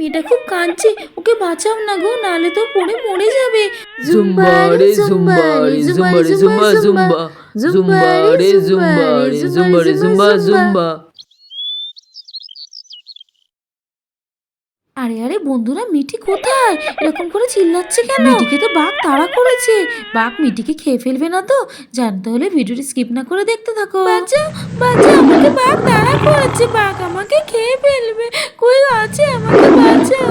মেয়েটা খুব কাঁদছে, ওকে বাঁচাও না গো, নাহলে তো পড়ে মরে যাবে। জুম্বা রে জুম্বা রে জুম্বা রে জুম্বা জুম্বা জুম্বা রে জুম্বা রে জুম্বা রে জুম্বা জুম্বা। আরে আরে বন্ধুরা, মিঠি কোথায়? এরকম করে চিল্লাচ্ছে কেন? মিঠিকে তো বাঘ তাড়া করেছে। বাঘ মিঠিকে খেয়ে ফেলবে না তো? জানতে হলে ভিডিওটি স্কিপ না করে দেখতে থাকো। বাঁচাও বাঁচাও, আমাকে বাঘ তাড়া করেছে, বাঘ আমাকে খেয়ে ফেলবে। কই আছে? আমাকে বাঁচাও।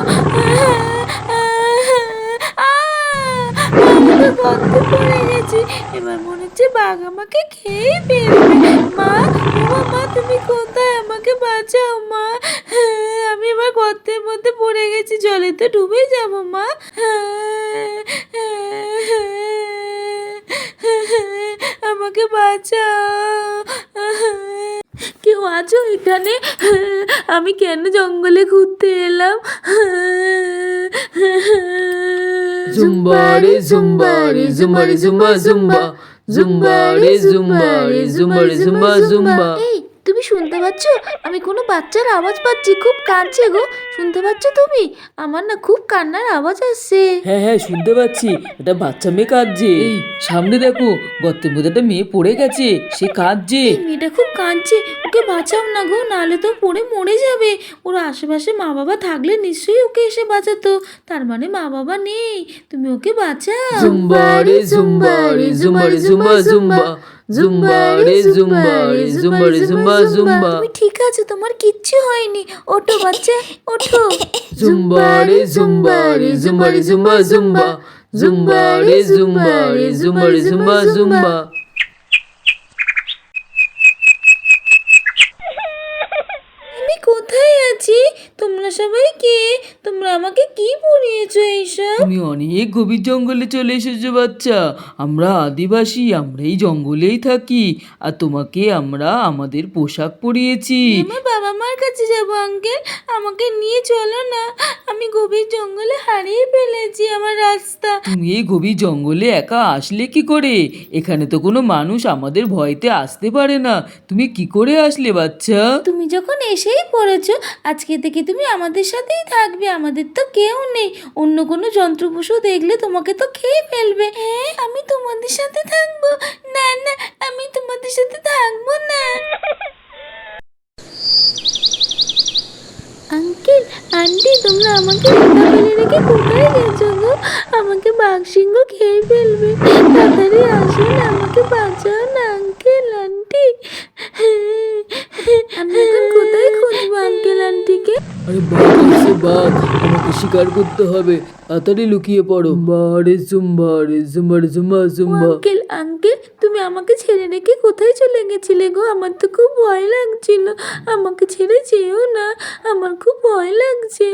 আমাকে গর্তে পড়ে গেছি, এবার মনে হচ্ছে বাঘ আমাকে খেয়ে ফেলবে। মা, মা তুমি কোথায়? আমাকে বাঁচাও মা। আমি এবার গর্তের মধ্যে পড়ে গেছি, জলে তো ডুবে যাবো মা। আমাকে বাঁচাও। কেউ আছো এখানে? আমি কেন জঙ্গলে ঘুরতে এলাম? জুম্বা রে জুম্বা রে জুম্বা রে জুম্বা জুম্বা জুম্বা রে জুম্বা রে জুম্বা রে জুম্বা জুম্বা। এই তুমি শুনতে পাচ্ছ? আমি কোনো বাচ্চার আওয়াজ পাচ্ছি, খুব কাঁদছে গো। শুনতে পাচ্ছ তুমি? আমার না খুব কান্নার আওয়াজ আসছে। হ্যাঁ হ্যাঁ শুনতে পাচ্ছি, একটা বাচ্চা মেয়ে কাঁদছে। এই সামনে দেখো, গর্তের মধ্যে একটা মেয়ে পড়ে গেছে, সে কাঁদছে। এই মেয়েটা খুব কাঁদছে, ওকে বাঁচাও না গো, নাহলে তো পড়ে মরে যাবে। ওর আশেপাশে মা বাবা থাকলে নিশ্চয়ই ওকে এসে বাঁচাতো, তার মানে মা বাবা নেই। তুমি ওকে বাঁচাও। জুম্বা রে জুম্বা রে জুম্বা রে জুম্বা জুম্বা জুম্বা রে জুম্বা রে জুম্বা রে জুম্বা জুম্বা। তুমি ঠিক আছে? তোমার কিচ্ছু হয়নি। ওঠো বাচ্চা, ওঠো। জুম্বা রে জুম্বা রে জুম্বা রে জুম্বা জুম্বা জুম্বা রে জুম্বা রে জুম্বা রে জুম্বা জুম্বা। আমি কোথায় আছি? তোমরা সবাই কে? তোমরা আমাকে কি পড়িয়েছো এইসব? তুমি অনেক গভীর জঙ্গলে চলে এসেছো বাচ্চা। আমরা আদিবাসী, আমরা এই জঙ্গলেই থাকি, আর তোমাকে আমরা আমাদের পোশাক পরিয়েছি। আমার বাবা মার কাছে যাবো আঙ্কেল, আমাকে নিয়ে চলো না। আমি গভীর জঙ্গলে হারিয়ে ফেলেছি আমার রাস্তা। তুমি এই গভীর জঙ্গলে একা আসলে কি করে? এখানে তো কোনো মানুষ আমাদের ভয়তে আসতে পারে না, তুমি কি করে আসলে বাচ্চা? তুমি যখন এসেই পড়েছো, আজকে থেকে তুমি আমাদের সাথেই থাকবে। আমাদের তো কেউ নেই, অন্য কোনো যন্ত্র পশু দেখলে তোমাকে তো খেয়ে ফেলবে। হ্যাঁ, আমি তোমাদের সাথে থাকবো। না না, আমি তোমাদের সাথে থাকবো না। আঙ্কেল, আন্টি, তোমরা আমাকে একা ফেলে রেখে কোথায় গেছো গো? আমাকে বাঘ সিংহ খেয়ে ফেলবে, তাড়াতাড়ি আসুন, আমাকে বাঁচাও না আঙ্কেল আন্টি। আমি এখন কোথায় খুঁজবো আঙ্কেল আন্টিকে? আরে বাঘ আসছে, বাঘ, আমাকে শিকার করতে হবে, তাড়াতাড়ি লুকিয়ে পড়ো। জুম্বা রে জুম্বা রে জুম্বা রে জুম্বা জুম্বা। আঙ্কেল, আঙ্কেল, তুমি আমাকে ছেড়ে রেখে কোথায় চলে গেছিলে গো? আমার তো খুব ভয় লাগছিল। আমাকে ছেড়ে যেও না, আমার খুব ভয় লাগছে।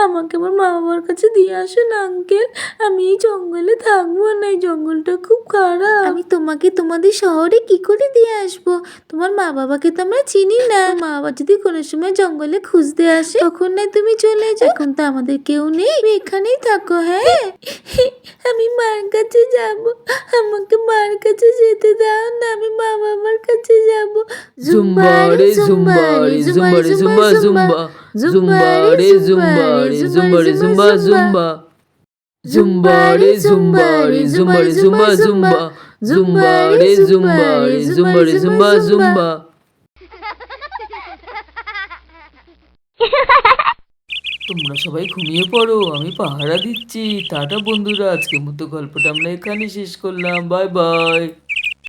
আমাকে আমার মা বাবার কাছে দিয়ে আসো না আঙ্কেল। আমি এই জঙ্গলে থাকবো না, এই জঙ্গলটা খুব খারাপ। আমি তোমাকে তোমাদের শহরে কি করে দিয়ে আসবো? তোমার মা বাবাকে তো আমরা চিনি না। মা বাবা যদি কোনো সময় জঙ্গলে খুঁজতে আসে, তখন না তুমি চলে যাও। এখন তো আমাদের কেউ নেই, তুমি এখানেই থাকো। হ্যাঁ, আমি মার কাছে যাব, আমাকে মার কাছে যেতে দাও না, আমি মা বাবার কাছে যাব। জুম্বা রে জুম্বা রে জুম্বা রে জুম্বা জুম্বা জুম্বা রে জুম্বা রে জুম্বা রে জুম্বা জুম্বা জুম্বা রে জুম্বা রে জুম্বা রে জুম্বা জুম্বা জুম্বা রে জুম্বা রে জুম্বা রে জুম্বা জুম্বা। তোমরা সবাই ঘুমিয়ে পড়ো, আমি পাহারা দিচ্ছি। টাটা বন্ধুরা, আজকের মতো গল্পটা আমরা এখানে শেষ করলাম। Bye bye.